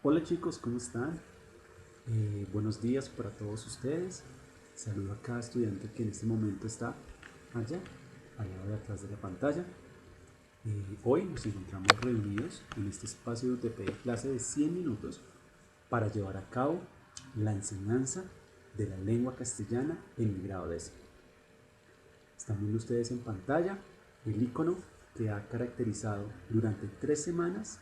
Hola chicos, ¿cómo están? Buenos días para todos ustedes. Saludo a cada estudiante que en este momento está allá, al lado de atrás de la pantalla. Hoy nos encontramos reunidos en este espacio de UTP de clase de 100 minutos para llevar a cabo la enseñanza de la lengua castellana en el grado décimo. Están viendo ustedes en pantalla el icono que ha caracterizado durante 3 semanas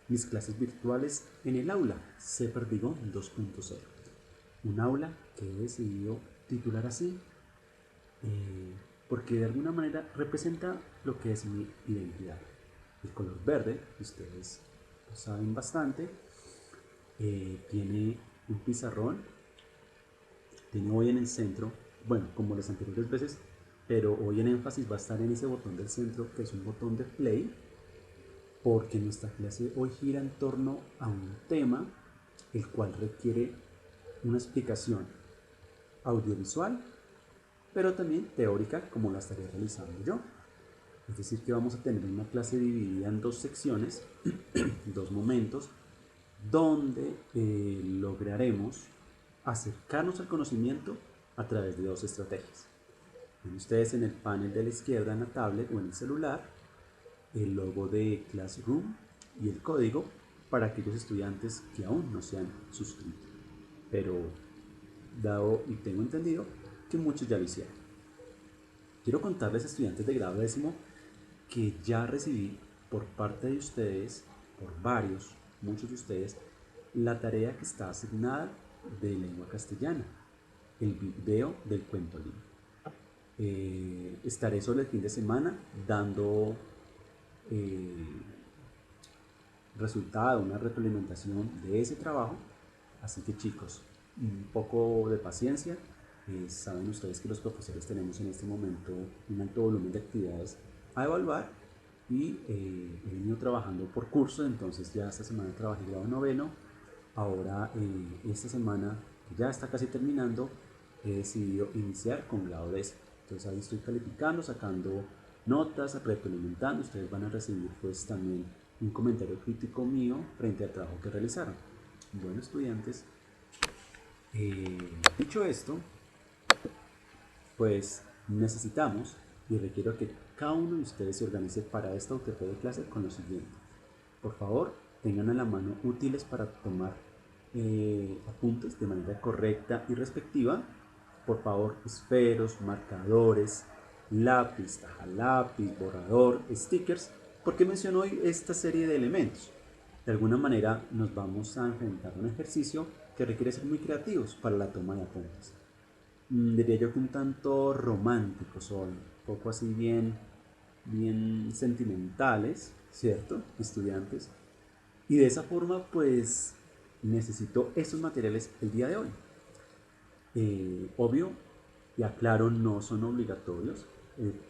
mis clases virtuales en el aula C Perdigón 2.0. Un aula que he decidido titular así porque de alguna manera representa lo que es mi identidad. El color verde, ustedes lo saben bastante, tiene un pizarrón, tiene hoy en el centro, bueno, como las anteriores veces, pero hoy en énfasis va a estar en ese botón del centro que es un botón de play, porque nuestra clase hoy gira en torno a un tema el cual requiere una explicación audiovisual, pero también teórica como la estaré realizando yo. Es decir, que vamos a tener una clase dividida en dos secciones, dos momentos, donde lograremos acercarnos al conocimiento a través de dos estrategias. Ven ustedes en el panel de la izquierda en la tablet o en el celular el logo de Classroom y el código para aquellos estudiantes que aún no se han suscrito. Pero dado y tengo entendido que muchos ya lo hicieron. Quiero contarles, estudiantes de grado décimo, que ya recibí por parte de ustedes, por varios, muchos de ustedes, la tarea que está asignada de lengua castellana, el video del cuento libre. Estaré sobre el fin de semana dando eh, resultado, una retroalimentación de ese trabajo. Así que chicos, un poco de paciencia. Saben ustedes que los profesores tenemos en este momento un alto volumen de actividades a evaluar y he venido trabajando por curso, entonces ya esta semana trabajé grado noveno, ahora esta semana que ya está casi terminando he decidido iniciar con grado décimo. Entonces ahí estoy calificando, sacando notas, retroalimentando. Ustedes van a recibir pues también un comentario crítico mío frente al trabajo que realizaron. Bueno, estudiantes, dicho esto, pues necesitamos y requiero que cada uno de ustedes se organice para esta UTP de clase con lo siguiente. Por favor, tengan a la mano útiles para tomar apuntes de manera correcta y respectiva. Por favor, esferos, marcadores, lápiz, taja lápiz, borrador, stickers. ¿Por qué menciono hoy esta serie de elementos? De alguna manera nos vamos a enfrentar a un ejercicio que requiere ser muy creativos para la toma de apuntes. Diría yo que un tanto románticos o un poco así bien sentimentales, ¿cierto? Estudiantes. Y de esa forma, pues necesito estos materiales el día de hoy. Obvio, y aclaro, no son obligatorios,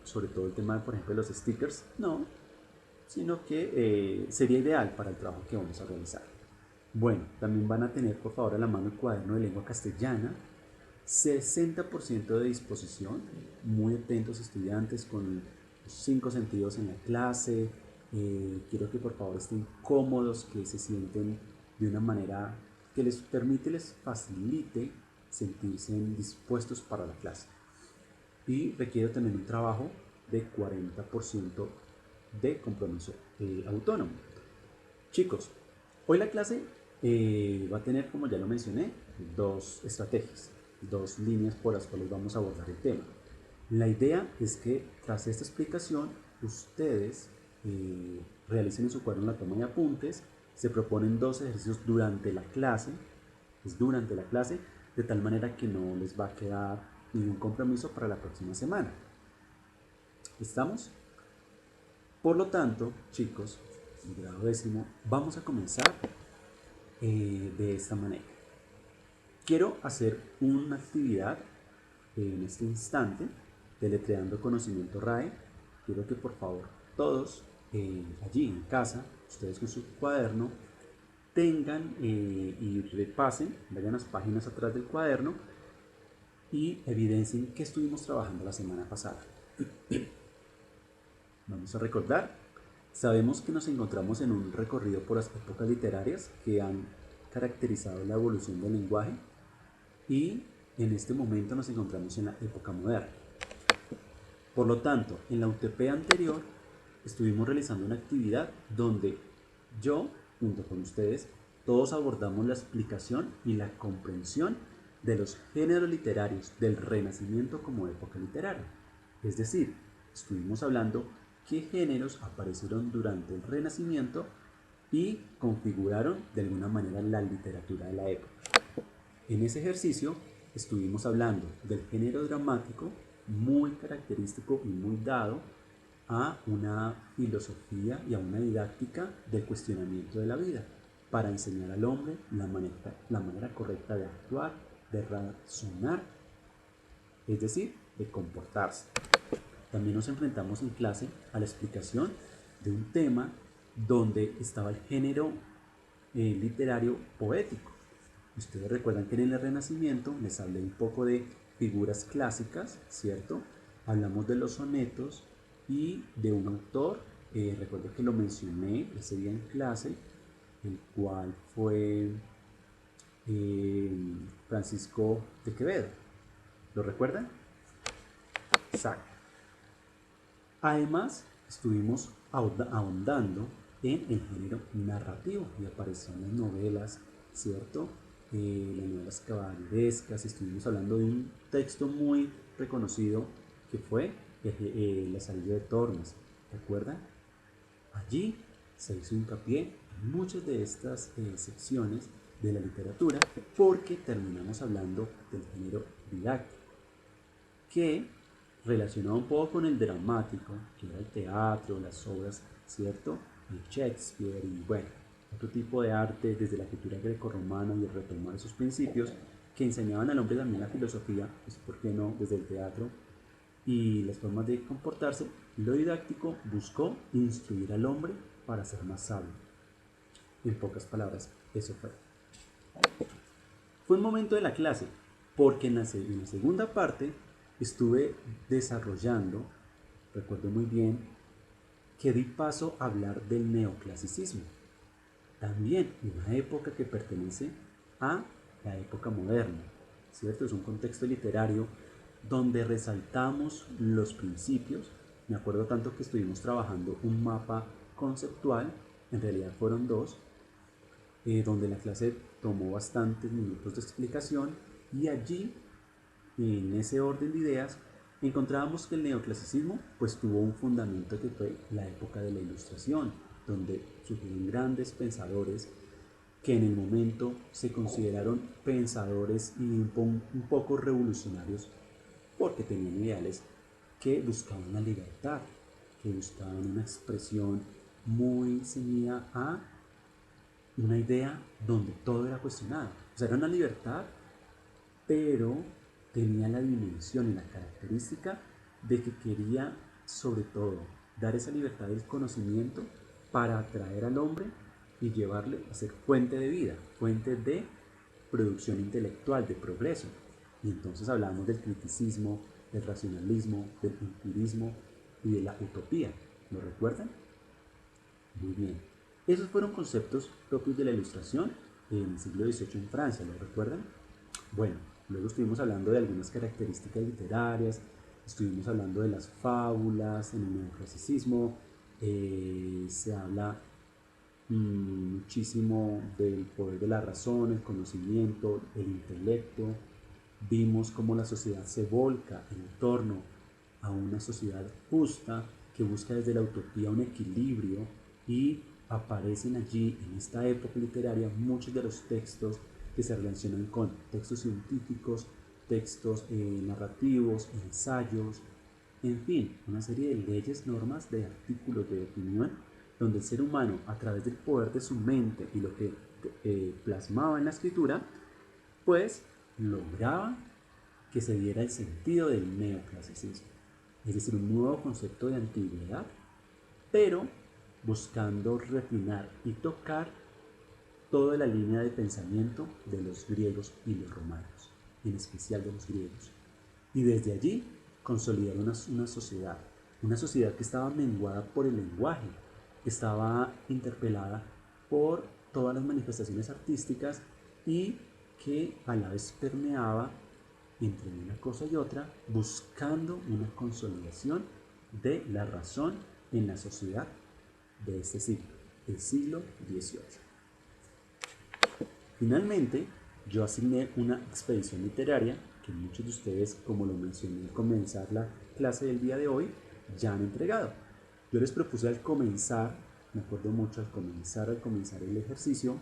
sobre todo el tema, por ejemplo, de los stickers, no, sino que sería ideal para el trabajo que vamos a realizar. Bueno, también van a tener por favor a la mano el cuaderno de lengua castellana, 60% de disposición, muy atentos estudiantes con los 5 sentidos en la clase. Quiero que por favor estén cómodos, que se sienten de una manera que les permite, les facilite sentirse dispuestos para la clase. Y requiere también un trabajo de 40% de compromiso autónomo. Chicos, hoy la clase va a tener, como ya lo mencioné, dos estrategias, dos líneas por las cuales vamos a abordar el tema. La idea es que tras esta explicación ustedes realicen en su cuaderno la toma de apuntes, se proponen dos ejercicios durante la clase, es durante la clase, de tal manera que no les va a quedar ningún compromiso para la próxima semana. ¿Estamos? Por lo tanto, chicos, en grado décimo, vamos a comenzar de esta manera. Quiero hacer una actividad en este instante, deletreando conocimiento RAE. Quiero que por favor todos allí en casa, ustedes con su cuaderno, tengan y repasen, vayan las páginas atrás del cuaderno y evidencien qué estuvimos trabajando la semana pasada. Vamos a recordar. Sabemos que nos encontramos en un recorrido por las épocas literarias que han caracterizado la evolución del lenguaje y en este momento nos encontramos en la época moderna. Por lo tanto, en la UTP anterior estuvimos realizando una actividad donde yo, junto con ustedes, todos abordamos la explicación y la comprensión de los géneros literarios del Renacimiento como época literaria. Es decir, estuvimos hablando qué géneros aparecieron durante el Renacimiento y configuraron de alguna manera la literatura de la época. En ese ejercicio estuvimos hablando del género dramático, muy característico y muy dado a una filosofía y a una didáctica del cuestionamiento de la vida, para enseñar al hombre la manera correcta de actuar, de razonar, es decir, de comportarse. También nos enfrentamos en clase a la explicación de un tema donde estaba el género literario poético. Ustedes recuerdan que en el Renacimiento les hablé un poco de figuras clásicas, ¿cierto? Hablamos de los sonetos y de un autor, recuerdo que lo mencioné ese día en clase, el cual fue Francisco de Quevedo. ¿Lo recuerdan? Exacto. Además, estuvimos ahondando en el género narrativo y aparecieron las novelas, ¿cierto? Las novelas caballerescas. Estuvimos hablando de un texto muy reconocido que fue La salida de Tormes, ¿recuerdan? Allí se hizo hincapié en muchas de estas secciones de la literatura porque terminamos hablando del género didáctico, que relacionado un poco con el dramático, que era el teatro, las obras, ¿cierto? De Shakespeare y bueno, otro tipo de arte desde la cultura grecorromana y el retomar esos principios que enseñaban al hombre también la filosofía, pues por qué no, desde el teatro y las formas de comportarse. Lo didáctico buscó instruir al hombre para ser más sabio. En pocas palabras, eso fue. Fue un momento de la clase, porque en la segunda parte estuve desarrollando, recuerdo muy bien, que di paso a hablar del neoclasicismo. También una época que pertenece a la época moderna, ¿cierto? Es un contexto literario donde resaltamos los principios. Me acuerdo tanto que estuvimos trabajando un mapa conceptual, en realidad fueron dos, donde la clase tomó bastantes minutos de explicación y allí, en ese orden de ideas, encontrábamos que el neoclasicismo pues tuvo un fundamento que fue la época de la Ilustración, donde surgieron grandes pensadores que en el momento se consideraron pensadores y un poco revolucionarios porque tenían ideales que buscaban la libertad, que buscaban una expresión muy ceñida a una idea donde todo era cuestionado. O sea, era una libertad, pero tenía la dimensión y la característica de que quería, sobre todo, dar esa libertad del conocimiento para atraer al hombre y llevarle a ser fuente de vida, fuente de producción intelectual, de progreso. Y entonces hablamos del criticismo, del racionalismo, del empirismo y de la utopía. ¿Lo recuerdan? Muy bien. Esos fueron conceptos propios de la Ilustración en el siglo XVIII en Francia, ¿lo recuerdan? Bueno, luego estuvimos hablando de algunas características literarias, estuvimos hablando de las fábulas en el neoclasicismo, se habla muchísimo del poder de la razón, el conocimiento, el intelecto. Vimos cómo la sociedad se volca en torno a una sociedad justa que busca desde la utopía un equilibrio y aparecen allí en esta época literaria muchos de los textos que se relacionan con textos científicos, textos narrativos, ensayos, en fin, una serie de leyes, normas, de artículos de opinión, donde el ser humano, a través del poder de su mente y lo que plasmaba en la escritura, pues lograba que se diera el sentido del neoclasicismo, es decir, un nuevo concepto de antigüedad, pero buscando refinar y tocar toda la línea de pensamiento de los griegos y los romanos, en especial de los griegos. Y desde allí consolidar una sociedad que estaba menguada por el lenguaje, que estaba interpelada por todas las manifestaciones artísticas y que a la vez permeaba entre una cosa y otra, buscando una consolidación de la razón en la sociedad de este siglo, el siglo XVIII. Finalmente, yo asigné una expedición literaria que muchos de ustedes, como lo mencioné al comenzar la clase del día de hoy, ya han entregado. Yo les propuse al comenzar, me acuerdo mucho al comenzar el ejercicio,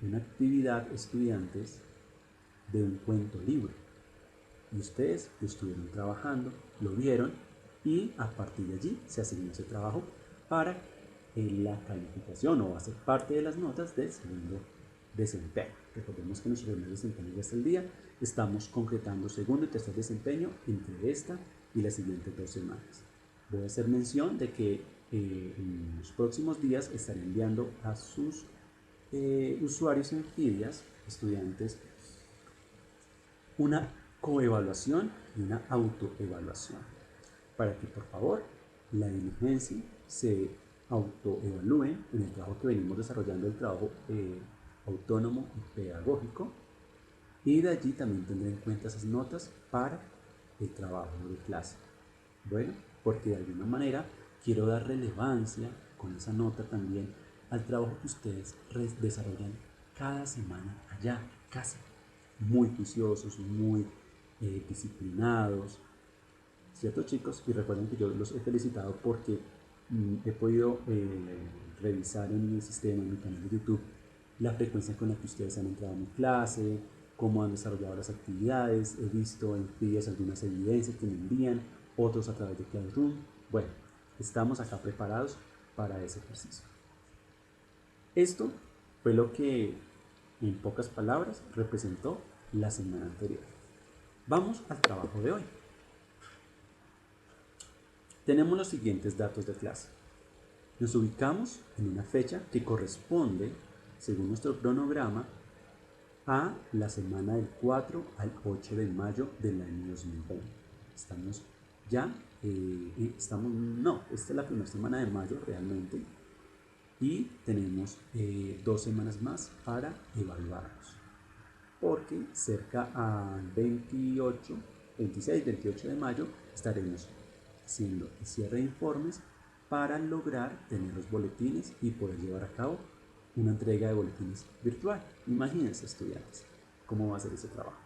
una actividad estudiantes de un cuento libro. Y ustedes lo estuvieron trabajando, lo vieron y a partir de allí se asignó ese trabajo para la calificación o hacer parte de las notas del segundo desempeño. Recordemos que nuestro primer desempeño ya está el día, estamos concretando segundo y tercer desempeño entre esta y las siguientes 2 semanas. Voy a hacer mención de que en los próximos días estaré enviando a sus usuarios en Fidias, estudiantes, una coevaluación y una autoevaluación para que por favor la diligencia se autoevalúe en el trabajo que venimos desarrollando, el trabajo autónomo y pedagógico, y de allí también tendré en cuenta esas notas para el trabajo de clase. Bueno, porque de alguna manera quiero dar relevancia con esa nota también al trabajo que ustedes desarrollan cada semana allá, casi muy juiciosos, muy disciplinados, ¿cierto, chicos? Y recuerden que yo los he felicitado porque he podido revisar en mi sistema, en mi canal de YouTube, la frecuencia con la que ustedes han entrado a mi clase, cómo han desarrollado las actividades. He visto en videos algunas evidencias que me envían, otros a través de Classroom. Bueno, estamos acá preparados para ese ejercicio. Esto fue lo que, en pocas palabras, representó la semana anterior. Vamos al trabajo de hoy. Tenemos los siguientes datos de clase. Nos ubicamos en una fecha que corresponde, según nuestro cronograma, a la semana del 4 al 8 de mayo del año 2020. Estamos ya, esta es la primera semana de mayo realmente, y tenemos 2 semanas más para evaluarnos, porque cerca al 28, 26, 28 de mayo estaremos haciendo el cierre de informes para lograr tener los boletines y poder llevar a cabo una entrega de boletines virtual. Imagínense, estudiantes, cómo va a ser ese trabajo.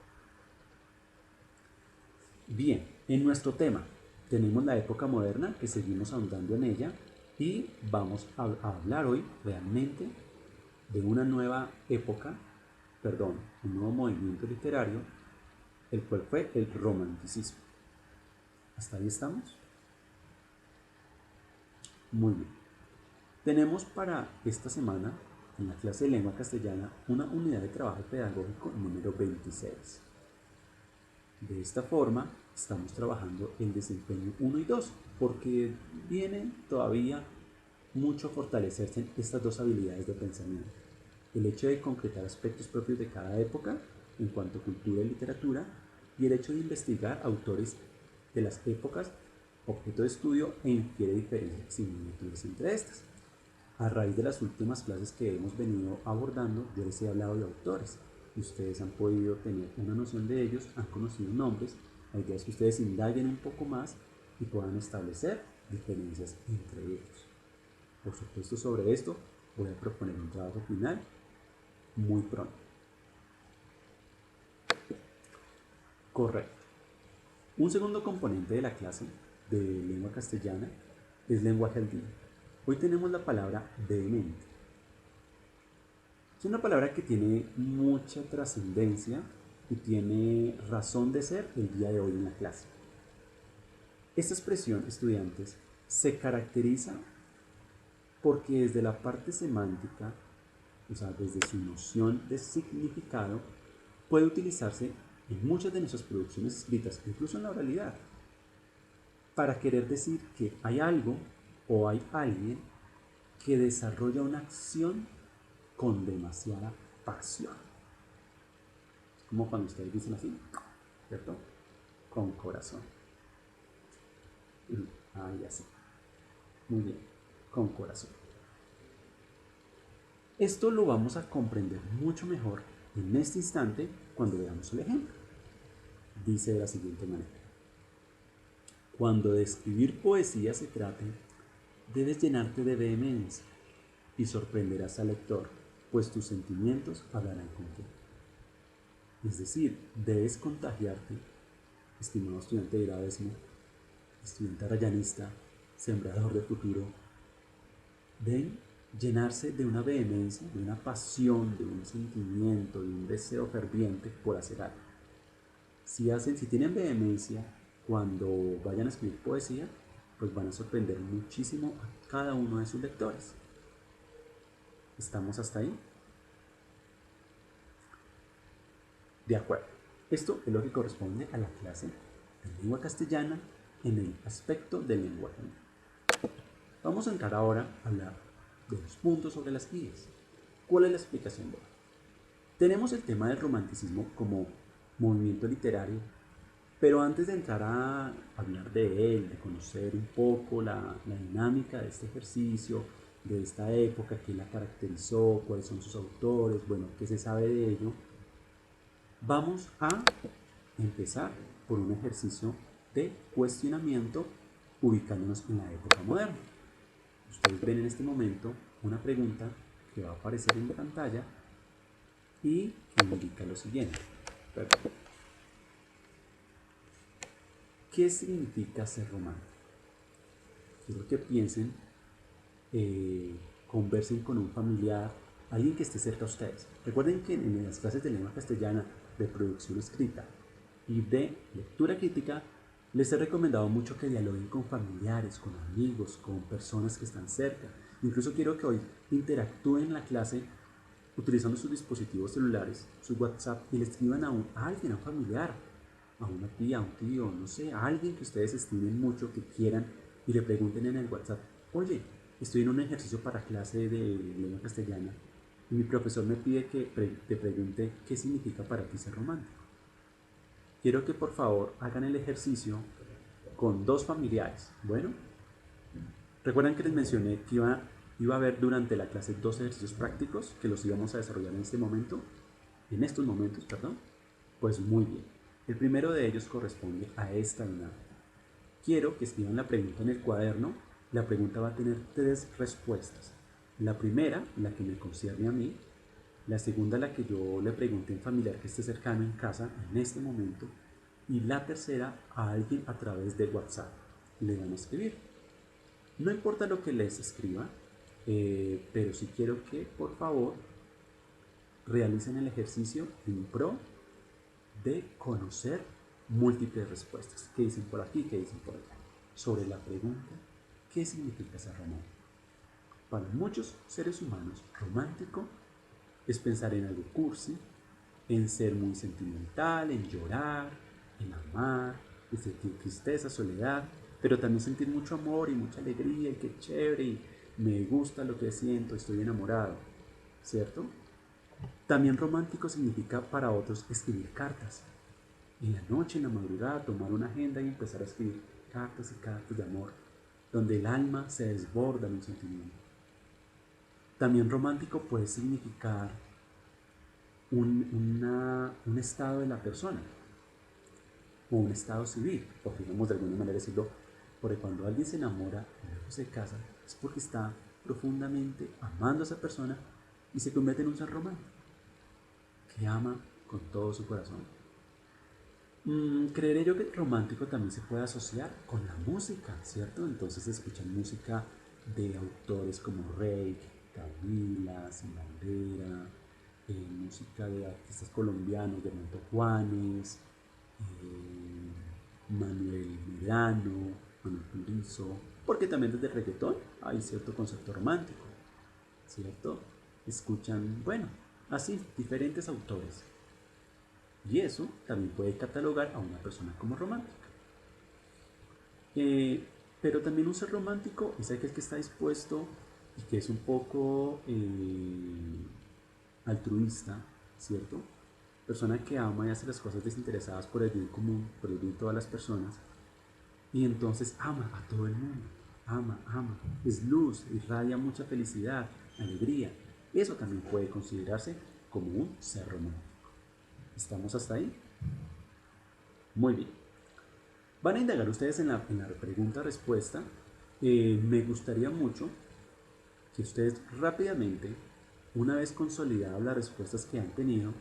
Bien, en nuestro tema tenemos la época moderna, que seguimos ahondando en ella, y vamos a hablar hoy realmente de una nueva época, un nuevo movimiento literario, el cual fue el romanticismo. ¿Hasta ahí estamos? Muy bien. Tenemos para esta semana, en la clase de lengua castellana, una unidad de trabajo pedagógico número 26. De esta forma, estamos trabajando el desempeño 1 y 2, porque viene todavía mucho fortalecerse en estas dos habilidades de pensamiento. El hecho de concretar aspectos propios de cada época en cuanto a cultura y literatura, y el hecho de investigar autores de las épocas objeto de estudio e infiere diferencias y similitudes entre estas. A raíz de las últimas clases que hemos venido abordando, yo les he hablado de autores y ustedes han podido tener una noción de ellos, han conocido nombres. La idea es que ustedes indaguen un poco más y puedan establecer diferencias entre ellos. Por supuesto, sobre esto voy a proponer un trabajo final muy pronto. Correcto. Un segundo componente de la clase de lengua castellana es lenguaje al día. Hoy tenemos la palabra vehemente. Es una palabra que tiene mucha trascendencia y tiene razón de ser el día de hoy en la clase. Esta expresión, estudiantes, se caracteriza porque desde la parte semántica, o sea, desde su noción de significado, puede utilizarse en muchas de nuestras producciones escritas, incluso en la oralidad, para querer decir que hay algo o hay alguien que desarrolla una acción con demasiada pasión. Es como cuando ustedes dicen así, ¿cierto? Con corazón. Ahí así. Muy bien, con corazón. Esto lo vamos a comprender mucho mejor en este instante cuando veamos el ejemplo. Dice de la siguiente manera. Cuando de escribir poesía se trate, debes llenarte de vehemencia y sorprenderás al lector, pues tus sentimientos hablarán contigo. Es decir, debes contagiarte, estimado estudiante de grado décimo, estudiante rayanista, sembrador de futuro, deben llenarse de una vehemencia, de una pasión, de un sentimiento, de un deseo ferviente por hacer algo. Si tienen vehemencia cuando vayan a escribir poesía, pues van a sorprender muchísimo a cada uno de sus lectores. ¿Estamos hasta ahí? De acuerdo. Esto es lo que corresponde a la clase de lengua castellana en el aspecto del lenguaje. Vamos a entrar ahora a hablar de los puntos sobre las guías. ¿Cuál es la explicación de esto? Tenemos el tema del romanticismo como movimiento literario, pero antes de entrar a hablar de él, de conocer un poco la dinámica de este ejercicio, de esta época, qué la caracterizó, cuáles son sus autores, bueno, qué se sabe de ello, vamos a empezar por un ejercicio de cuestionamiento ubicándonos en la época moderna. Ustedes ven en este momento una pregunta que va a aparecer en la pantalla y que indica lo siguiente. Perdón. ¿Qué significa ser romántico? Quiero que piensen, conversen con un familiar, alguien que esté cerca a ustedes. Recuerden que en las clases de lengua castellana, de producción escrita y de lectura crítica, les he recomendado mucho que dialoguen con familiares, con amigos, con personas que están cerca. Incluso quiero que hoy interactúen en la clase utilizando sus dispositivos celulares, su WhatsApp, y le escriban a alguien, a un familiar, a una tía, a un tío, no sé, a alguien que ustedes estimen mucho, que quieran, y le pregunten en el WhatsApp, oye, estoy en un ejercicio para clase de lengua castellana y mi profesor me pide que te pregunte qué significa para ti ser romántico. Quiero que por favor hagan el ejercicio con dos familiares. Bueno, recuerdan que les mencioné que iba a haber durante la clase dos ejercicios prácticos que los íbamos a desarrollar en estos momentos, perdón. Pues muy bien. El primero de ellos corresponde a esta dinámica. Quiero que escriban la pregunta en el cuaderno. La pregunta va a tener tres respuestas. La primera, la que me concierne a mí. La segunda, la que yo le pregunte a un familiar que esté cercano en casa en este momento. Y la tercera, a alguien a través de WhatsApp. Le van a escribir. No importa lo que les escriba, pero sí quiero que por favor realicen el ejercicio en pro de conocer múltiples respuestas. ¿Qué dicen por aquí? ¿Qué dicen por allá? Sobre la pregunta, ¿qué significa ser romántico? Para muchos seres humanos, romántico es pensar en algo cursi, en ser muy sentimental, en llorar, en amar, en sentir tristeza, soledad, pero también sentir mucho amor y mucha alegría y qué chévere y me gusta lo que siento, estoy enamorado, ¿cierto? También romántico significa para otros escribir cartas. En la noche, en la madrugada, tomar una agenda y empezar a escribir cartas y cartas de amor, donde el alma se desborda en un sentimiento. También romántico puede significar un estado de la persona, o un estado civil, por digamos de alguna manera decirlo, porque cuando alguien se enamora y luego se casa, es porque está profundamente amando a esa persona y se convierte en un ser romántico, que ama con todo su corazón. Creeré yo que romántico también se puede asociar con la música, ¿cierto? Entonces escuchan música de autores como Rey, Camila, Sin Bandera, música de artistas colombianos, de Monto Juanes, Manuel Medrano, Manuel Turizo, porque también desde el reggaetón hay cierto concepto romántico, ¿cierto? Escuchan, bueno, así, diferentes autores. Y eso también puede catalogar a una persona como romántica. Eh, pero también un ser romántico es aquel que está dispuesto y que es un poco altruista, ¿cierto? Persona que ama y hace las cosas desinteresadas por el bien común, por el bien de todas las personas. Y entonces ama a todo el mundo. Ama, ama. Es luz, irradia mucha felicidad, alegría. Eso también puede considerarse como un ser romántico. ¿Estamos hasta ahí? Muy bien. Van a indagar ustedes en la pregunta-respuesta. Me gustaría mucho que ustedes rápidamente, una vez consolidadas las respuestas que han tenido,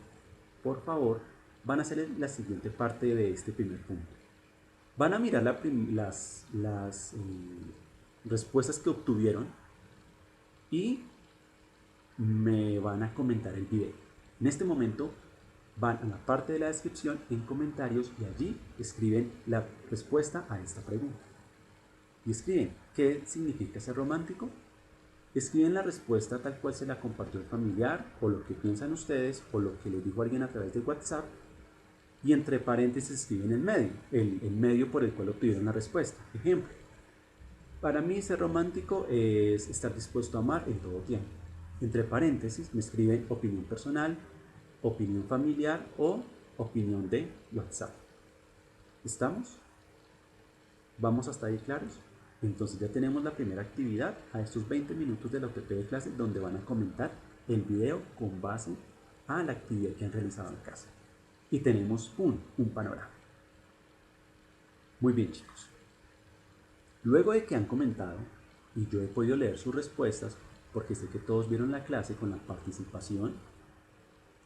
por favor, van a hacer la siguiente parte de este primer punto. Van a mirar las respuestas que obtuvieron y me van a comentar el video. En este momento van a la parte de la descripción en comentarios y allí escriben la respuesta a esta pregunta. Y escriben qué significa ser romántico. Escriben la respuesta tal cual se la compartió el familiar o lo que piensan ustedes o lo que les dijo alguien a través de WhatsApp. Y entre paréntesis escriben el medio por el cual obtuvieron la respuesta. Ejemplo, para mí ser romántico es estar dispuesto a amar en todo tiempo. Entre paréntesis me escriben opinión personal, opinión familiar o opinión de WhatsApp. ¿Estamos? ¿Vamos hasta ahí claros? Entonces ya tenemos la primera actividad a estos 20 minutos de la UTP de clase, donde van a comentar el video con base a la actividad que han realizado en casa. Y tenemos un panorama. Muy bien, chicos. Luego de que han comentado, y yo he podido leer sus respuestas, porque sé que todos vieron la clase con la participación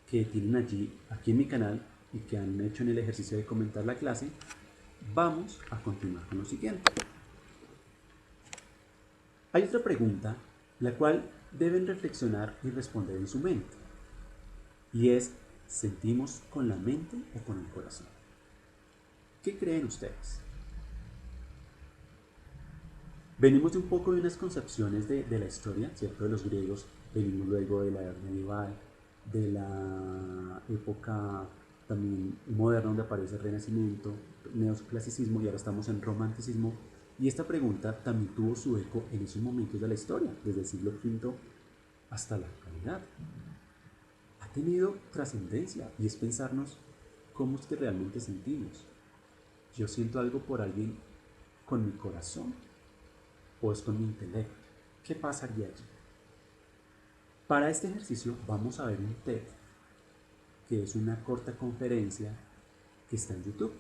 que tienen aquí en mi canal y que han hecho en el ejercicio de comentar la clase, vamos a continuar con lo siguiente. Hay otra pregunta, la cual deben reflexionar y responder en su mente. Y es, ¿sentimos con la mente o con el corazón? ¿Qué creen ustedes? Venimos de un poco de unas concepciones de la historia, ¿cierto? De los griegos, venimos luego de la edad medieval, de la época también moderna donde aparece el Renacimiento, neoclasicismo, y ahora estamos en romanticismo. Y esta pregunta también tuvo su eco en esos momentos de la historia, desde el siglo V hasta la actualidad. Ha tenido trascendencia y es pensarnos cómo es que realmente sentimos. Yo siento algo por alguien con mi corazón o es con mi intelecto. ¿Qué pasaría allí? Para este ejercicio vamos a ver un TED, que es una corta conferencia que está en YouTube.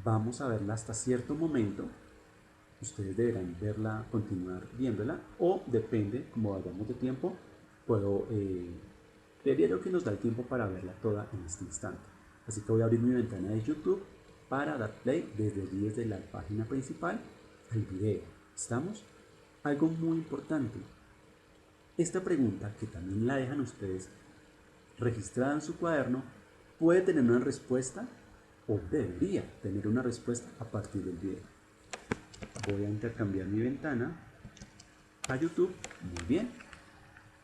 Vamos a verla hasta cierto momento. Ustedes deberán verla, continuar viéndola, o depende, como hagamos de tiempo, creería yo que nos da el tiempo para verla toda en este instante. Así que voy a abrir mi ventana de YouTube para dar play desde la página principal al video. ¿Estamos? Algo muy importante. Esta pregunta, que también la dejan ustedes registrada en su cuaderno, puede tener una respuesta o debería tener una respuesta a partir del video. Voy a intercambiar mi ventana a YouTube. Muy bien.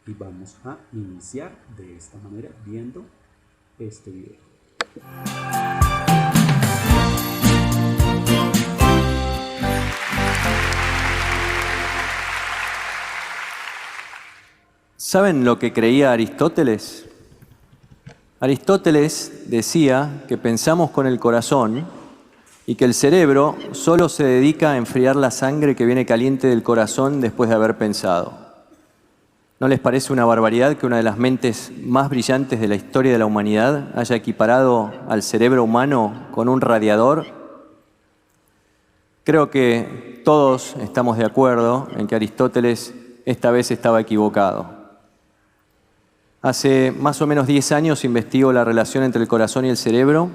Y vamos a iniciar de esta manera viendo este video. ¿Saben lo que creía Aristóteles? Aristóteles decía que pensamos con el corazón y que el cerebro solo se dedica a enfriar la sangre que viene caliente del corazón después de haber pensado. ¿No les parece una barbaridad que una de las mentes más brillantes de la historia de la humanidad haya equiparado al cerebro humano con un radiador? Creo que todos estamos de acuerdo en que Aristóteles esta vez estaba equivocado. Hace más o menos 10 años investigo la relación entre el corazón y el cerebro,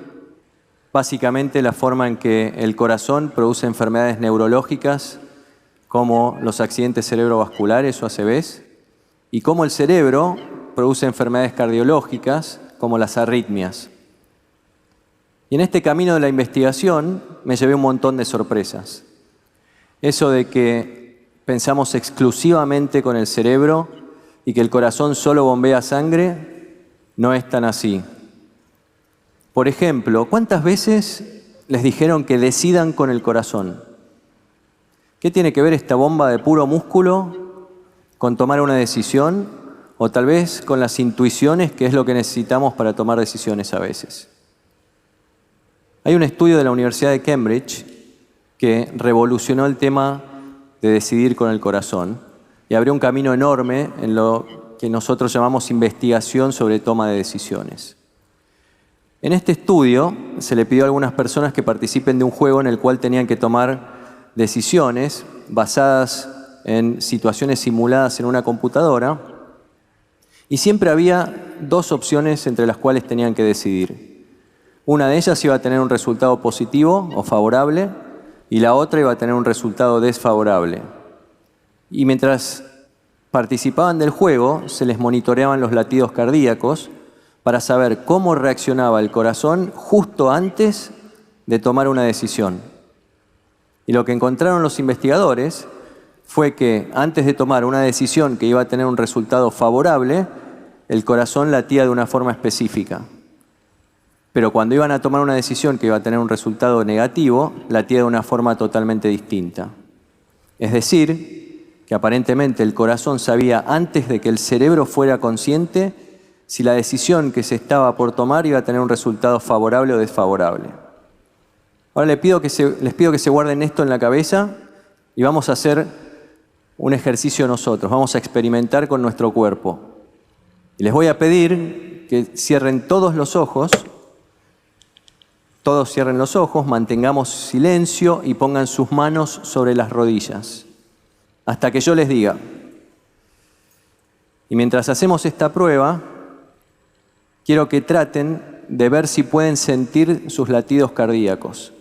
básicamente la forma en que el corazón produce enfermedades neurológicas como los accidentes cerebrovasculares o ACVs, y cómo el cerebro produce enfermedades cardiológicas como las arritmias. Y en este camino de la investigación me llevé un montón de sorpresas. Eso de que pensamos exclusivamente con el cerebro y que el corazón solo bombea sangre, no es tan así. Por ejemplo, ¿cuántas veces les dijeron que decidan con el corazón? ¿Qué tiene que ver esta bomba de puro músculo con tomar una decisión o tal vez con las intuiciones, que es lo que necesitamos para tomar decisiones a veces? Hay un estudio de la Universidad de Cambridge que revolucionó el tema de decidir con el corazón y abrió un camino enorme en lo que nosotros llamamos investigación sobre toma de decisiones. En este estudio se le pidió a algunas personas que participen de un juego en el cual tenían que tomar decisiones basadas en situaciones simuladas en una computadora, y siempre había dos opciones entre las cuales tenían que decidir. Una de ellas iba a tener un resultado positivo o favorable y la otra iba a tener un resultado desfavorable. Y mientras participaban del juego, se les monitoreaban los latidos cardíacos para saber cómo reaccionaba el corazón justo antes de tomar una decisión. Y lo que encontraron los investigadores fue que antes de tomar una decisión que iba a tener un resultado favorable, el corazón latía de una forma específica. Pero cuando iban a tomar una decisión que iba a tener un resultado negativo, latía de una forma totalmente distinta. Es decir, que aparentemente el corazón sabía antes de que el cerebro fuera consciente si la decisión que se estaba por tomar iba a tener un resultado favorable o desfavorable. Ahora les pido que se guarden esto en la cabeza y vamos a hacer un ejercicio nosotros. Vamos a experimentar con nuestro cuerpo. Y les voy a pedir que cierren todos los ojos. Todos cierren los ojos, mantengamos silencio y pongan sus manos sobre las rodillas hasta que yo les diga. Y mientras hacemos esta prueba, quiero que traten de ver si pueden sentir sus latidos cardíacos.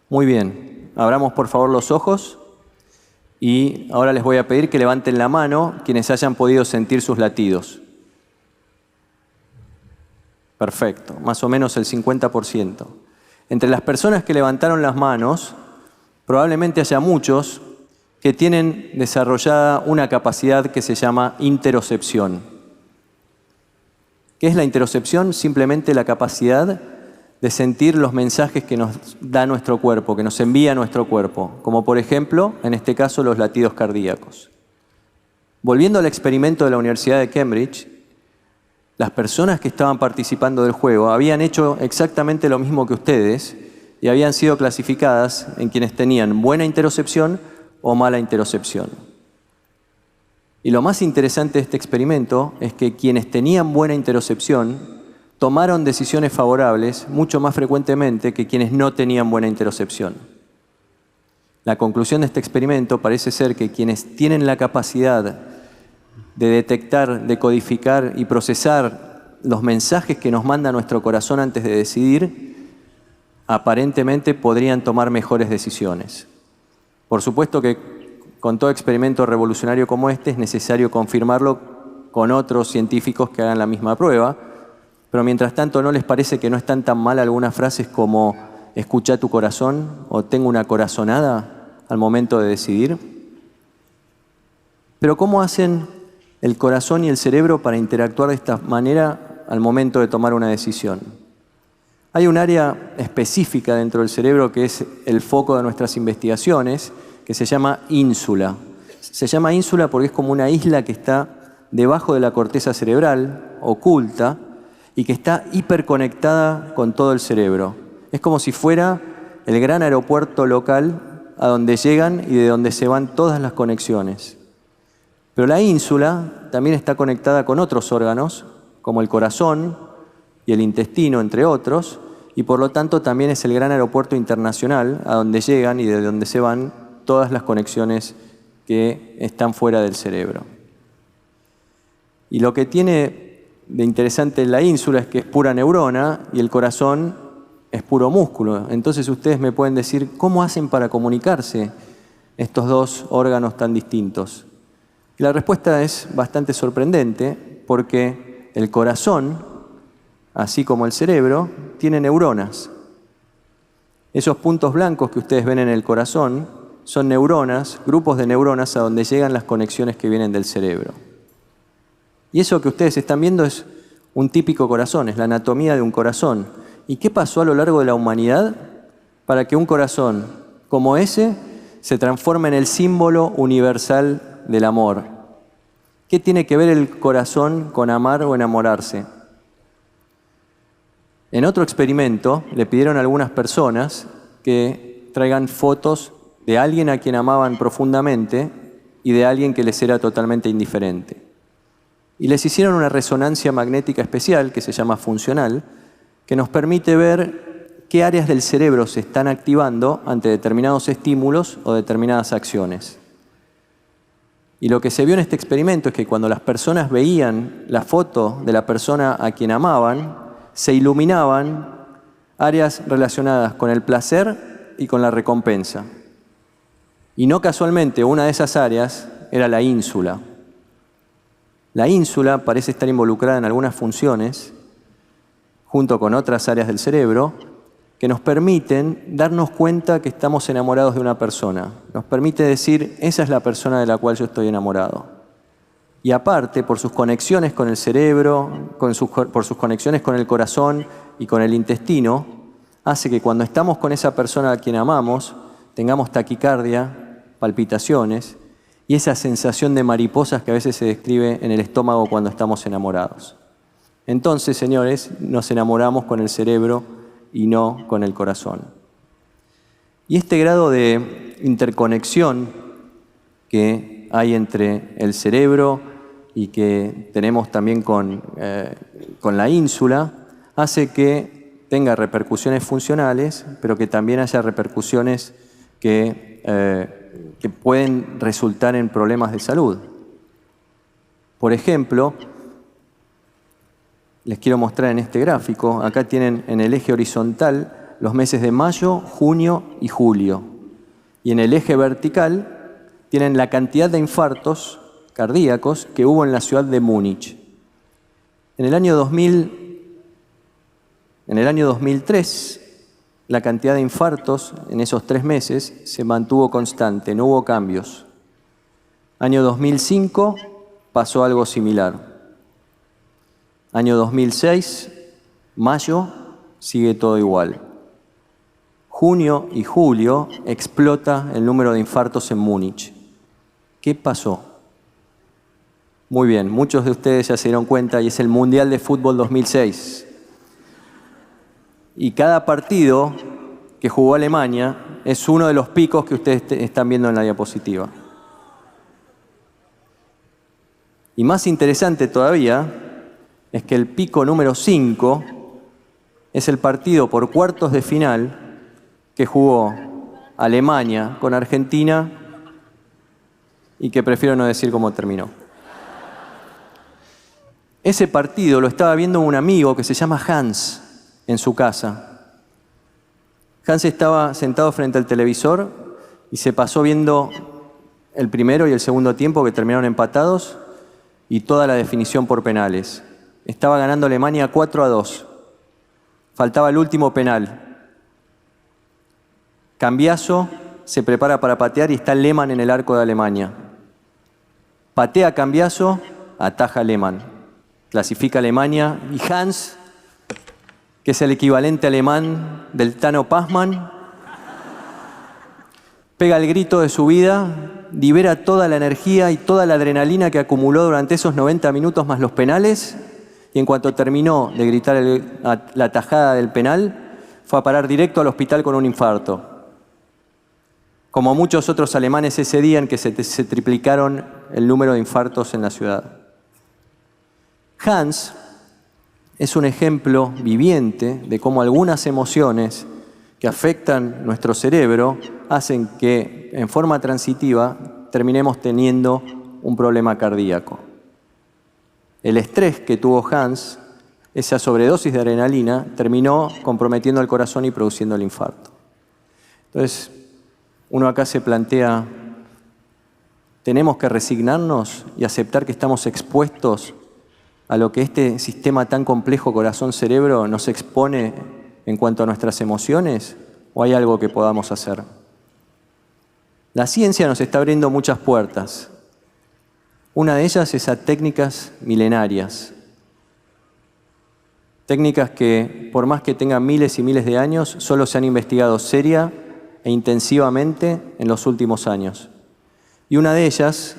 Muy bien, abramos por favor los ojos. Y ahora les voy a pedir que levanten la mano quienes hayan podido sentir sus latidos. Perfecto, más o menos el 50%. Entre las personas que levantaron las manos, probablemente haya muchos que tienen desarrollada una capacidad que se llama interocepción. ¿Qué es la interocepción? Simplemente la capacidad de sentir los mensajes que nos da nuestro cuerpo, que nos envía nuestro cuerpo, como por ejemplo, en este caso, los latidos cardíacos. Volviendo al experimento de la Universidad de Cambridge, las personas que estaban participando del juego habían hecho exactamente lo mismo que ustedes y habían sido clasificadas en quienes tenían buena interocepción o mala interocepción. Y lo más interesante de este experimento es que quienes tenían buena interocepción tomaron decisiones favorables mucho más frecuentemente que quienes no tenían buena interocepción. La conclusión de este experimento parece ser que quienes tienen la capacidad de detectar, decodificar y procesar los mensajes que nos manda nuestro corazón antes de decidir, aparentemente podrían tomar mejores decisiones. Por supuesto que con todo experimento revolucionario como este es necesario confirmarlo con otros científicos que hagan la misma prueba. Pero mientras tanto, ¿no les parece que no están tan mal algunas frases como escucha tu corazón o tengo una corazonada al momento de decidir? Pero ¿cómo hacen el corazón y el cerebro para interactuar de esta manera al momento de tomar una decisión? Hay un área específica dentro del cerebro que es el foco de nuestras investigaciones, que se llama ínsula. Se llama ínsula porque es como una isla que está debajo de la corteza cerebral, oculta, y que está hiperconectada con todo el cerebro. Es como si fuera el gran aeropuerto local a donde llegan y de donde se van todas las conexiones. Pero la ínsula también está conectada con otros órganos, como el corazón y el intestino, entre otros, y por lo tanto también es el gran aeropuerto internacional a donde llegan y de donde se van todas las conexiones que están fuera del cerebro. Y lo que tiene de interesante en la ínsula es que es pura neurona y el corazón es puro músculo. Entonces ustedes me pueden decir, ¿cómo hacen para comunicarse estos dos órganos tan distintos? Y la respuesta es bastante sorprendente porque el corazón, así como el cerebro, tiene neuronas. Esos puntos blancos que ustedes ven en el corazón son neuronas, grupos de neuronas a donde llegan las conexiones que vienen del cerebro. Y eso que ustedes están viendo es un típico corazón, es la anatomía de un corazón. ¿Y qué pasó a lo largo de la humanidad para que un corazón como ese se transforme en el símbolo universal del amor? ¿Qué tiene que ver el corazón con amar o enamorarse? En otro experimento le pidieron a algunas personas que traigan fotos de alguien a quien amaban profundamente y de alguien que les era totalmente indiferente. Y les hicieron una resonancia magnética especial, que se llama funcional, que nos permite ver qué áreas del cerebro se están activando ante determinados estímulos o determinadas acciones. Y lo que se vio en este experimento es que cuando las personas veían la foto de la persona a quien amaban, se iluminaban áreas relacionadas con el placer y con la recompensa. Y no casualmente, una de esas áreas era la ínsula. La ínsula parece estar involucrada en algunas funciones, junto con otras áreas del cerebro, que nos permiten darnos cuenta que estamos enamorados de una persona. Nos permite decir, esa es la persona de la cual yo estoy enamorado. Y aparte, por sus conexiones con el cerebro, por sus conexiones con el corazón y con el intestino, hace que cuando estamos con esa persona a quien amamos, tengamos taquicardia, palpitaciones y esa sensación de mariposas que a veces se describe en el estómago cuando estamos enamorados. Entonces, señores, nos enamoramos con el cerebro y no con el corazón. Y este grado de interconexión que hay entre el cerebro y que tenemos también con la ínsula, hace que tenga repercusiones funcionales, pero que también haya repercusiones que pueden resultar en problemas de salud. Por ejemplo, les quiero mostrar en este gráfico, acá tienen en el eje horizontal los meses de mayo, junio y julio. Y en el eje vertical tienen la cantidad de infartos cardíacos que hubo en la ciudad de Múnich. En el año 2003, la cantidad de infartos en esos 3 meses se mantuvo constante, no hubo cambios. Año 2005 pasó algo similar. Año 2006, mayo, sigue todo igual. Junio y julio explota el número de infartos en Múnich. ¿Qué pasó? Muy bien, muchos de ustedes ya se dieron cuenta y es el Mundial de Fútbol 2006. Y cada partido que jugó Alemania es uno de los picos que ustedes están viendo en la diapositiva. Y más interesante todavía es que el pico número 5 es el partido por cuartos de final que jugó Alemania con Argentina y que prefiero no decir cómo terminó. Ese partido lo estaba viendo un amigo que se llama Hans en su casa. Hans estaba sentado frente al televisor y se pasó viendo el primero y el segundo tiempo que terminaron empatados y toda la definición por penales. Estaba ganando Alemania 4-2. Faltaba el último penal. Cambiaso se prepara para patear y está Lehmann en el arco de Alemania. Patea Cambiaso, ataja Lehmann. Clasifica Alemania y Hans, que es el equivalente alemán del Tano Pazman, pega el grito de su vida, libera toda la energía y toda la adrenalina que acumuló durante esos 90 minutos más los penales. Y en cuanto terminó de gritar la tajada del penal, fue a parar directo al hospital con un infarto. Como muchos otros alemanes ese día en que se triplicaron el número de infartos en la ciudad. Hans es un ejemplo viviente de cómo algunas emociones que afectan nuestro cerebro hacen que, en forma transitiva, terminemos teniendo un problema cardíaco. El estrés que tuvo Hans, esa sobredosis de adrenalina, terminó comprometiendo el corazón y produciendo el infarto. Entonces, uno acá se plantea, ¿tenemos que resignarnos y aceptar que estamos expuestos a lo que este sistema tan complejo corazón-cerebro nos expone en cuanto a nuestras emociones? ¿O hay algo que podamos hacer? La ciencia nos está abriendo muchas puertas. Una de ellas es a técnicas milenarias. Técnicas que, por más que tengan miles y miles de años, solo se han investigado seria e intensivamente en los últimos años. Y una de ellas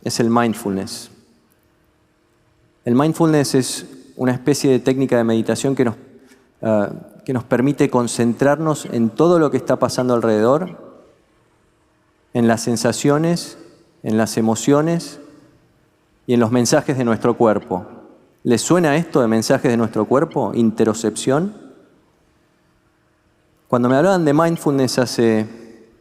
es el mindfulness. El mindfulness es una especie de técnica de meditación que que nos permite concentrarnos en todo lo que está pasando alrededor, en las sensaciones, en las emociones y en los mensajes de nuestro cuerpo. ¿Les suena esto de mensajes de nuestro cuerpo? Interocepción. Cuando me hablaban de mindfulness hace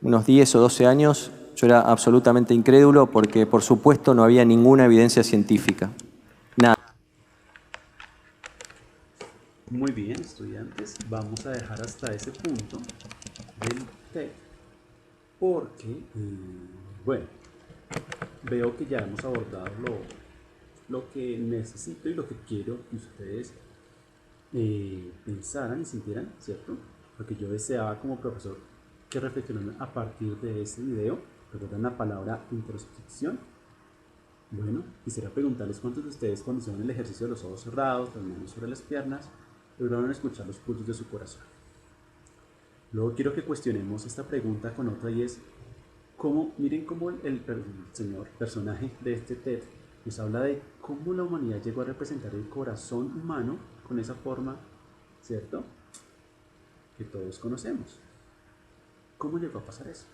unos 10 o 12 años, yo era absolutamente incrédulo porque, por supuesto, no había ninguna evidencia científica. Nada. Muy bien, estudiantes, vamos a dejar hasta ese punto del TED porque, bueno, veo que ya hemos abordado lo que necesito y lo que quiero que ustedes pensaran y sintieran, ¿cierto? Lo que yo deseaba como profesor que reflexionaran a partir de este video. ¿Recuerdan la palabra introspección? Bueno, quisiera preguntarles cuántos de ustedes cuando hicieron el ejercicio de los ojos cerrados, las manos sobre las piernas, lograron escuchar los pulsos de su corazón. Luego quiero que cuestionemos esta pregunta con otra y es, miren cómo el señor personaje de este TED nos habla de cómo la humanidad llegó a representar el corazón humano con esa forma, ¿cierto? Que todos conocemos. ¿Cómo llegó a pasar eso?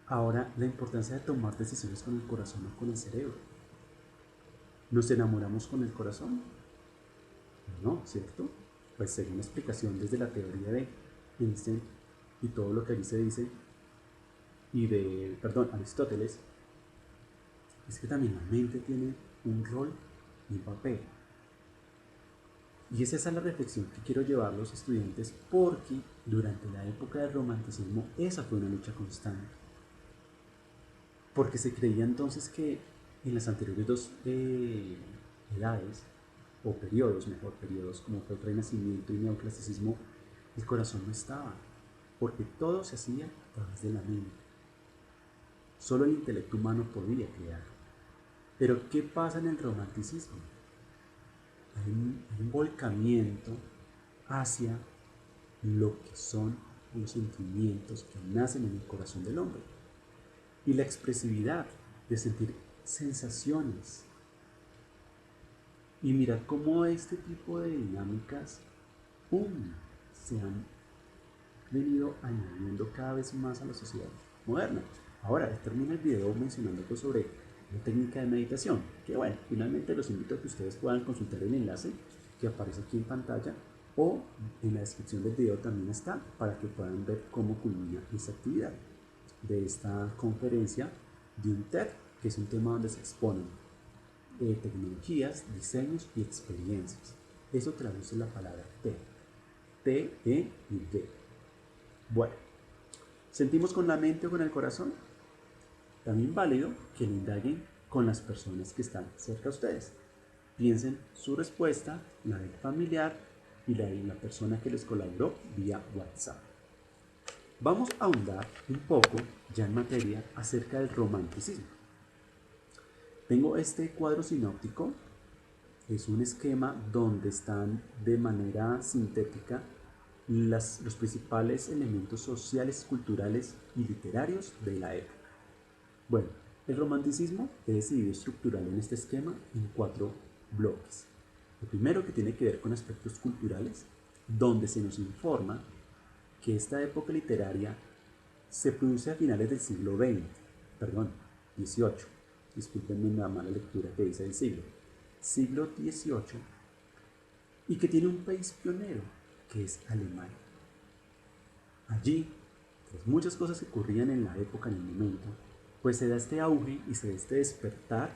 Ahora, la importancia de tomar decisiones con el corazón o con el cerebro. ¿Nos enamoramos con el corazón? No, ¿cierto? Pues según la explicación desde la teoría de Einstein y todo lo que allí se dice, y de, Aristóteles, es que también la mente tiene un rol y un papel. Y es esa la reflexión que quiero llevar a los estudiantes porque durante la época del romanticismo esa fue una lucha constante. Porque se creía entonces que en las anteriores dos edades, o periodos, mejor periodos, como fue el Renacimiento y el Neoclasicismo, el corazón no estaba, porque todo se hacía a través de la mente. Solo el intelecto humano podía crear. Pero ¿qué pasa en el romanticismo? Hay un volcamiento hacia lo que son los sentimientos que nacen en el corazón del hombre y la expresividad de sentir sensaciones. Y mira cómo este tipo de dinámicas se han venido añadiendo cada vez más a la sociedad moderna. Ahora, termina el video mencionando sobre una técnica de meditación, que bueno, finalmente los invito a que ustedes puedan consultar el enlace que aparece aquí en pantalla o en la descripción del video también está para que puedan ver cómo culmina esta actividad de esta conferencia de un TED, que es un tema donde se exponen tecnologías, diseños y experiencias. Eso traduce la palabra TED, T-E-D. Bueno, ¿sentimos con la mente o con el corazón? También válido que lo indaguen con las personas que están cerca a ustedes. Piensen su respuesta, la del familiar y la de la persona que les colaboró vía WhatsApp. Vamos a ahondar un poco ya en materia acerca del romanticismo. Tengo este cuadro sinóptico, es un esquema donde están de manera sintética los principales elementos sociales, culturales y literarios de la época. Bueno, el romanticismo he decidido estructurarlo en este esquema en 4 bloques. El primero, que tiene que ver con aspectos culturales, donde se nos informa que esta época literaria se produce a finales del siglo XX, perdón, XVIII. Discúlpenme la mala lectura que dice del siglo XVIII, y que tiene un país pionero, que es Alemania. Allí, tras muchas cosas que ocurrían en la época, en el momento, pues se da este auge y se da este despertar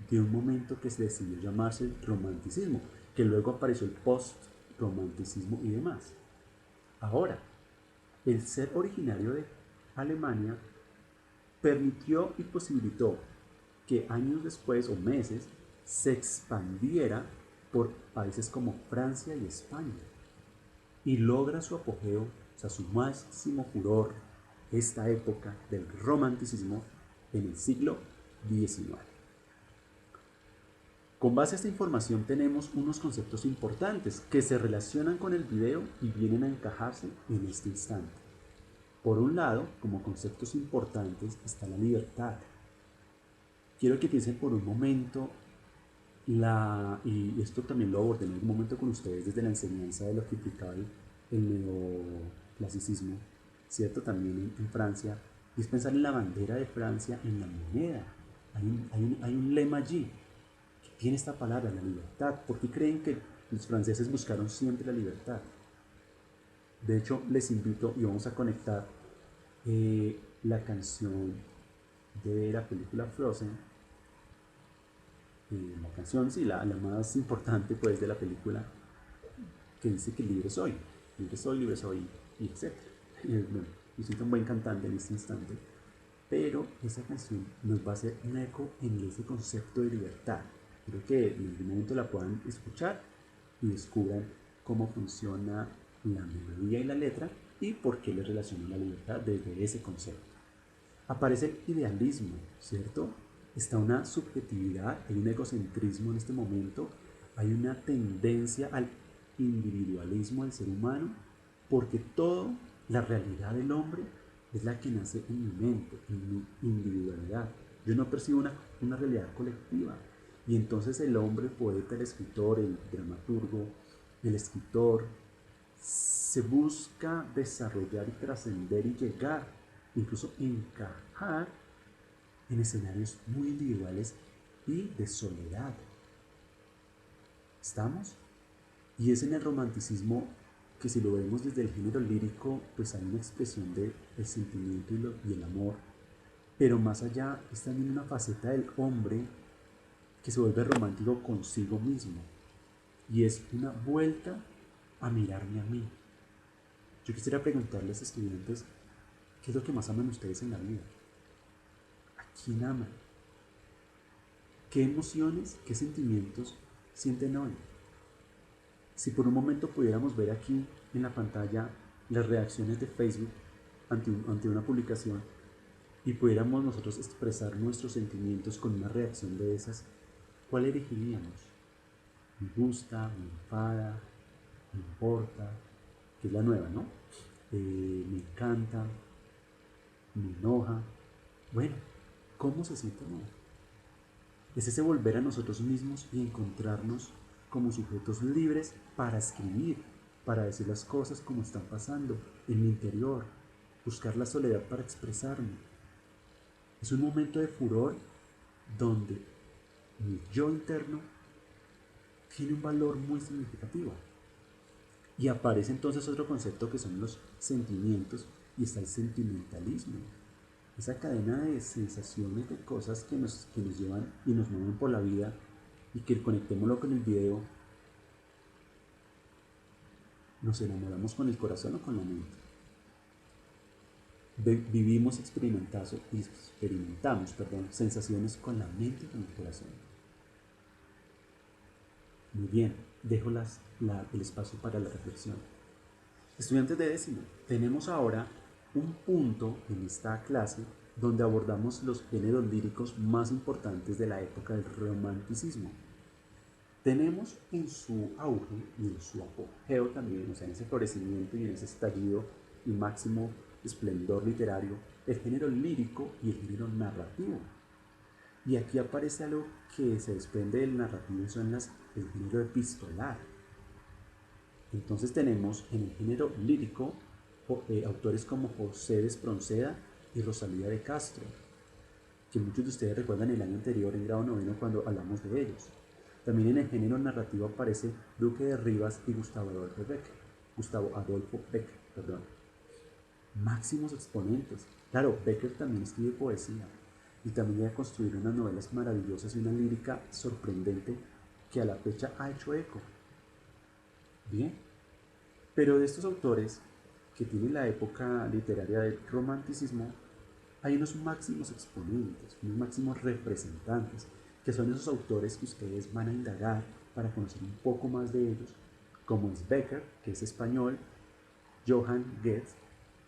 de un momento que se decidió llamarse el romanticismo, que luego apareció el post-romanticismo y demás. Ahora, el ser originario de Alemania permitió y posibilitó que años después o meses se expandiera por países como Francia y España y logra su apogeo, o sea, su máximo furor, esta época del romanticismo en el siglo XIX. Con base a esta información tenemos unos conceptos importantes que se relacionan con el video y vienen a encajarse en este instante. Por un lado, como conceptos importantes está la libertad. Quiero que piensen por un momento Y esto también lo abordé en algún momento con ustedes desde la enseñanza de lo que implicaba el neoclasicismo, ¿cierto? También en Francia, y es pensar en la bandera de Francia, en la moneda. Hay un lema allí que tiene esta palabra, la libertad. ¿Por qué creen que los franceses buscaron siempre la libertad? De hecho, les invito y vamos a conectar la canción de la película Frozen, la canción, sí, la más importante pues de la película, que dice que libre soy, y etc. Bueno, yo soy un buen cantante en este instante, pero esa canción nos va a hacer un eco en ese concepto de libertad. Creo que en algún momento la puedan escuchar y descubran cómo funciona la melodía y la letra y por qué le relaciono la libertad desde ese concepto. Aparece el idealismo, ¿cierto? Está una subjetividad, hay un egocentrismo en este momento, hay una tendencia al individualismo del ser humano, porque toda la realidad del hombre es la que nace en mi mente, en mi individualidad. Yo no percibo una realidad colectiva. Y entonces el hombre, poeta, el escritor, el dramaturgo, el escritor, se busca desarrollar y trascender y llegar, incluso encajar en escenarios muy individuales y de soledad. ¿Estamos? Y es en el romanticismo que, si lo vemos desde el género lírico, pues hay una expresión del sentimiento y el amor, pero más allá es también una faceta del hombre que se vuelve romántico consigo mismo, y es una vuelta a mirarme a mí. Yo quisiera preguntarles, estudiantes, ¿qué es lo que más aman ustedes en la vida? ¿A quién aman? ¿Qué emociones, qué sentimientos sienten hoy? Si por un momento pudiéramos ver aquí en la pantalla las reacciones de Facebook ante una publicación y pudiéramos nosotros expresar nuestros sentimientos con una reacción de esas, ¿cuál elegiríamos? Me gusta, me enfada, me importa, que es la nueva, ¿no? Me encanta, me enoja. Bueno, ¿cómo se siente uno? Es ese volver a nosotros mismos y encontrarnos como sujetos libres para escribir, para decir las cosas como están pasando en mi interior, buscar la soledad para expresarme. Es un momento de furor donde mi yo interno tiene un valor muy significativo. Y aparece entonces otro concepto que son los sentimientos, y está el sentimentalismo. Esa cadena de sensaciones, de cosas que nos llevan y nos mueven por la vida, y que conectémoslo con el video, nos enamoramos con el corazón o con la mente. Vivimos, experimentamos sensaciones con la mente y con el corazón. Muy bien, dejo el espacio para la reflexión. Estudiantes de décimo, tenemos ahora un punto en esta clase donde abordamos los géneros líricos más importantes de la época del romanticismo. Tenemos en su auge y en su apogeo también, o sea, en ese florecimiento y en ese estallido y máximo esplendor literario, el género lírico y el género narrativo. Y aquí aparece algo que se desprende del narrativo y son el género epistolar. Entonces tenemos en el género lírico autores como José de Espronceda y Rosalía de Castro, que muchos de ustedes recuerdan el año anterior en grado noveno cuando hablamos de ellos. También en el género narrativo aparece Duque de Rivas y Gustavo Adolfo Becker. Máximos exponentes. Claro, Becker también escribe poesía y también llega a construir unas novelas maravillosas y una lírica sorprendente que a la fecha ha hecho eco. Bien, pero de estos autores que tienen la época literaria del romanticismo, hay unos máximos exponentes, unos máximos representantes, que son esos autores que ustedes van a indagar para conocer un poco más de ellos, como es Becker, que es español, Johann Goethe,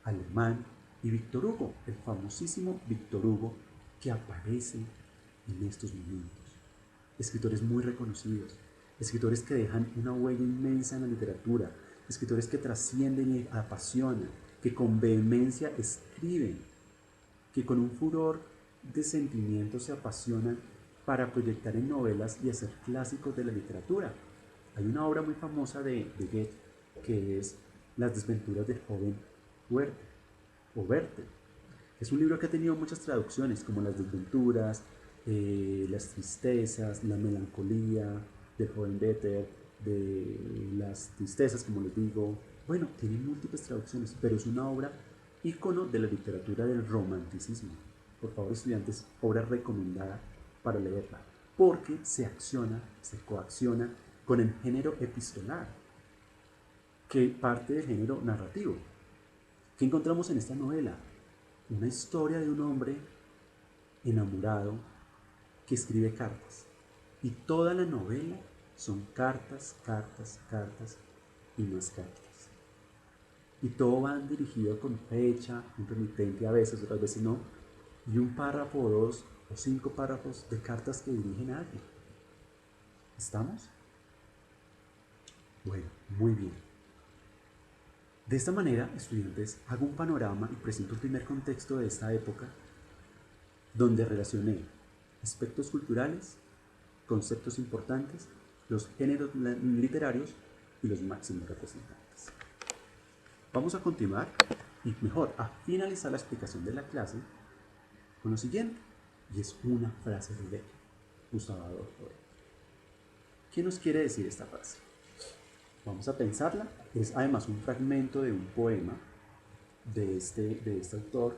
alemán, y Víctor Hugo, el famosísimo Víctor Hugo, que aparece en estos momentos. Escritores muy reconocidos, escritores que dejan una huella inmensa en la literatura, escritores que trascienden y apasionan, que con vehemencia escriben, que con un furor de sentimientos se apasionan para proyectar en novelas y hacer clásicos de la literatura. Hay una obra muy famosa de Goethe que es Las desventuras del joven Werther o Werther. Es un libro que ha tenido muchas traducciones, como Las desventuras, las tristezas, la melancolía del joven Werther, de las tristezas, como les digo. Bueno, tiene múltiples traducciones, pero es una obra ícono de la literatura del romanticismo. Por favor, estudiantes, obra recomendada para leerla, porque se coacciona con el género epistolar, que parte del género narrativo. ¿Qué encontramos en esta novela? Una historia de un hombre enamorado que escribe cartas. Y toda la novela son cartas, cartas, cartas y más cartas. Y todo va dirigido con fecha, un remitente a veces, otras veces no, y un párrafo o 2 o 5 párrafos de cartas que dirigen a alguien. ¿Estamos? Bueno, muy bien. De esta manera, estudiantes, hago un panorama y presento un primer contexto de esta época donde relacioné aspectos culturales, conceptos importantes, los géneros literarios y los máximos representantes. Vamos a continuar y mejor a finalizar la explicación de la clase con lo siguiente, y es una frase de Gustavo Adolfo. ¿Qué nos quiere decir esta frase? Vamos a pensarla. Es además un fragmento de un poema de este autor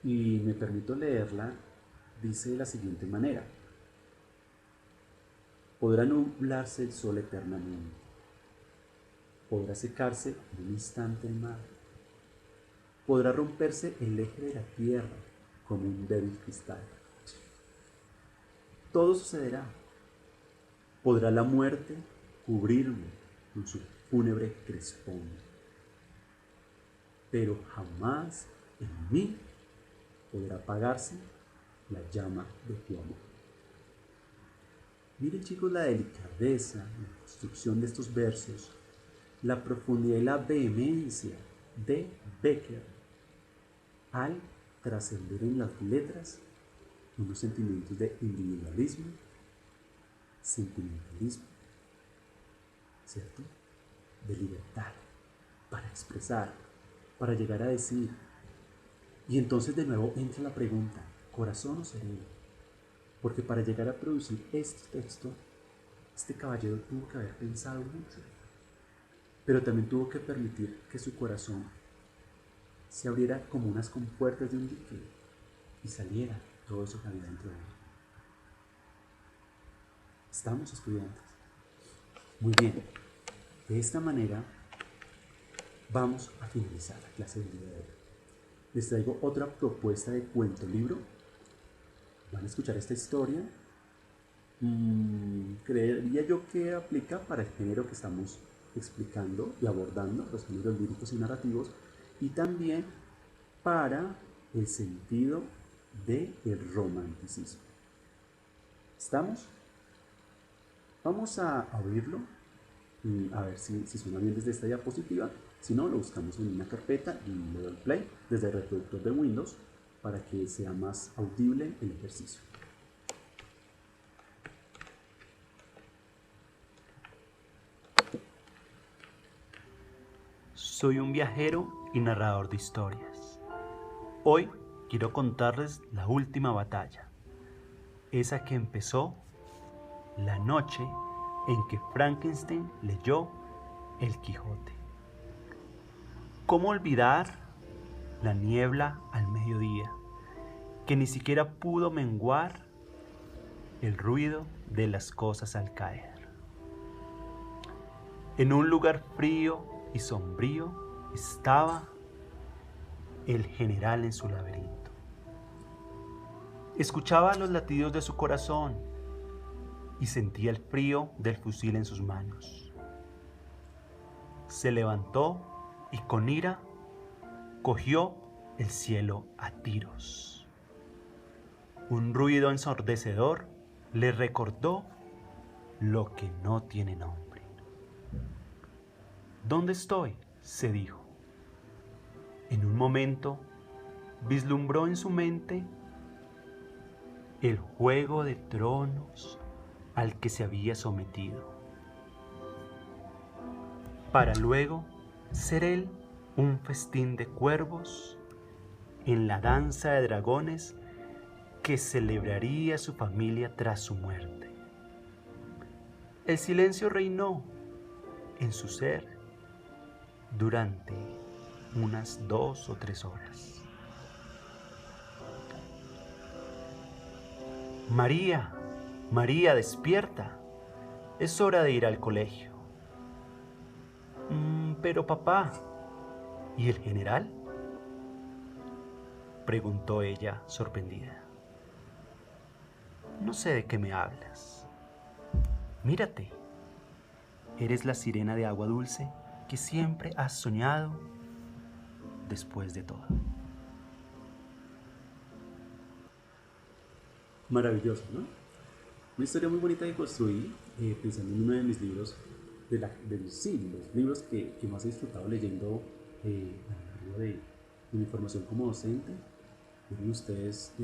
y me permito leerla. Dice de la siguiente manera: podrá nublarse el sol eternamente, podrá secarse en un instante el mar, podrá romperse el eje de la tierra como un débil cristal. Todo sucederá. Podrá la muerte cubrirme con su fúnebre crespón, pero jamás en mí podrá apagarse la llama de tu amor. Miren, chicos, la delicadeza, la construcción de estos versos, la profundidad y la vehemencia de Becker al trascender en las letras unos sentimientos de individualismo, sentimentalismo, ¿cierto? De libertad, para expresar, para llegar a decir. Y entonces de nuevo entra la pregunta, ¿corazón o cerebro? Porque para llegar a producir este texto, este caballero tuvo que haber pensado mucho, pero también tuvo que permitir que su corazón se abriera como unas compuertas de un dique y saliera todo eso que había dentro de él. ¿Estamos, estudiantes? Muy bien. De esta manera vamos a finalizar la clase del día de hoy. Les traigo otra propuesta de cuento libro. Van a escuchar esta historia. Creería yo que aplica para el género que estamos explicando y abordando, los géneros líricos y narrativos, y también para el sentido del romanticismo. ¿Estamos? Vamos a abrirlo, a ver si suena bien desde esta diapositiva. Si no, lo buscamos en una carpeta y le doy play desde el reproductor de Windows para que sea más audible el ejercicio. Soy un viajero y narrador de historias. Hoy quiero contarles la última batalla, esa que empezó la noche en que Frankenstein leyó El Quijote. ¿Cómo olvidar la niebla al mediodía, que ni siquiera pudo menguar el ruido de las cosas al caer? En un lugar frío y sombrío estaba el general en su laberinto. Escuchaba los latidos de su corazón y sentía el frío del fusil en sus manos. Se levantó y con ira cogió el cielo a tiros. Un ruido ensordecedor le recordó lo que no tiene nombre. ¿Dónde estoy?, se dijo. En un momento vislumbró en su mente el juego de tronos al que se había sometido, para luego ser él un festín de cuervos en la danza de dragones que celebraría su familia tras su muerte. El silencio reinó en su ser durante unas 2 o 3 horas. María, María, despierta. Es hora de ir al colegio. Pero papá, ¿y el general?, preguntó ella sorprendida. No sé de qué me hablas. Mírate, eres la sirena de agua dulce que siempre has soñado después de todo. Maravilloso, ¿no? Una historia muy bonita que construí pensando en uno de mis libros, sí, los libros que más he disfrutado leyendo a lo largo de mi formación como docente. Miren ustedes,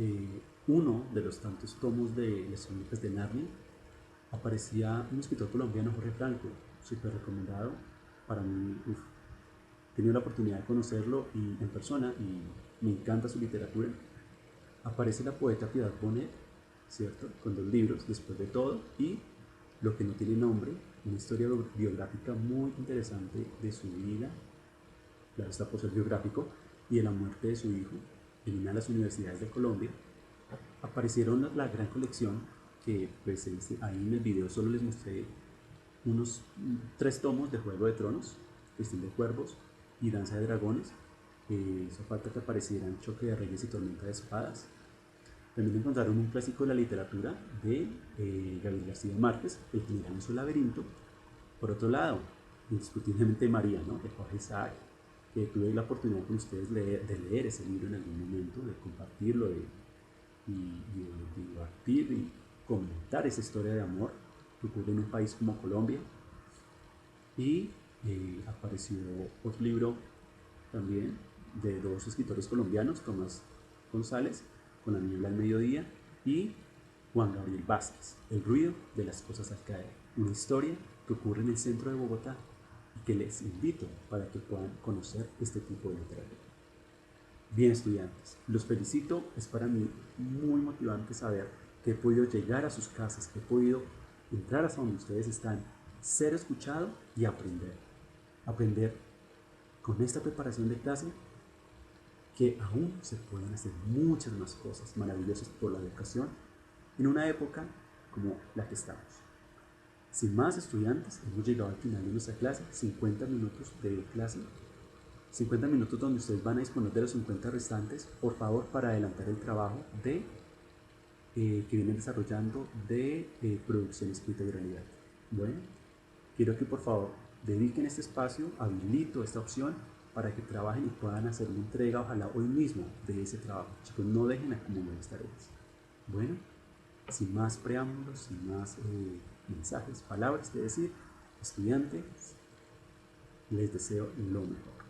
uno de los tantos tomos de las crónicas de Narnia aparecía un escritor colombiano, Jorge Franco, súper recomendado para mí. He tenido la oportunidad de conocerlo en persona y me encanta su literatura. Aparece la poeta Piedad Bonet, ¿cierto? Con 2 libros, Después de todo, y Lo que no tiene nombre, una historia biográfica muy interesante de su vida, claro está por ser biográfico, y de la muerte de su hijo en una de las universidades de Colombia. Aparecieron la gran colección que pues ahí en el video solo les mostré unos 3 tomos de Juego de Tronos, Festín de Cuervos y Danza de Dragones. Hizo falta que aparecieran Choque de Reyes y Tormenta de Espadas. También encontraron un clásico de la literatura de Gabriel García Márquez, El general en su laberinto. Por otro lado, indiscutiblemente María, ¿no?, de Jorge Isaac, que tuve la oportunidad con ustedes de leer ese libro en algún momento, de compartirlo y de divertir y comentar esa historia de amor que ocurre en un país como Colombia. Y apareció otro libro también de 2 escritores colombianos, Tomás González, Con la niebla al mediodía, y Juan Gabriel Vázquez, El ruido de las cosas al caer, una historia que ocurre en el centro de Bogotá y que les invito para que puedan conocer este tipo de literatura. Bien, estudiantes, los felicito. Es para mí muy motivante saber que he podido llegar a sus casas, que he podido entrar hasta donde ustedes están, ser escuchado y aprender. Aprender con esta preparación de clase que aún se pueden hacer muchas más cosas maravillosas por la educación en una época como la que estamos. Sin más, estudiantes, hemos llegado al final de nuestra clase, 50 minutos de clase, 50 minutos donde ustedes van a disponer de los 50 restantes, por favor, para adelantar el trabajo que vienen desarrollando de producción escrita y realidad. Bueno, quiero que por favor dediquen este espacio, habilito esta opción para que trabajen y puedan hacer una entrega, ojalá hoy mismo, de ese trabajo. Chicos, no dejen acumular las tareas. Bueno, sin más preámbulos, sin más mensajes, palabras que decir, estudiantes, les deseo lo mejor.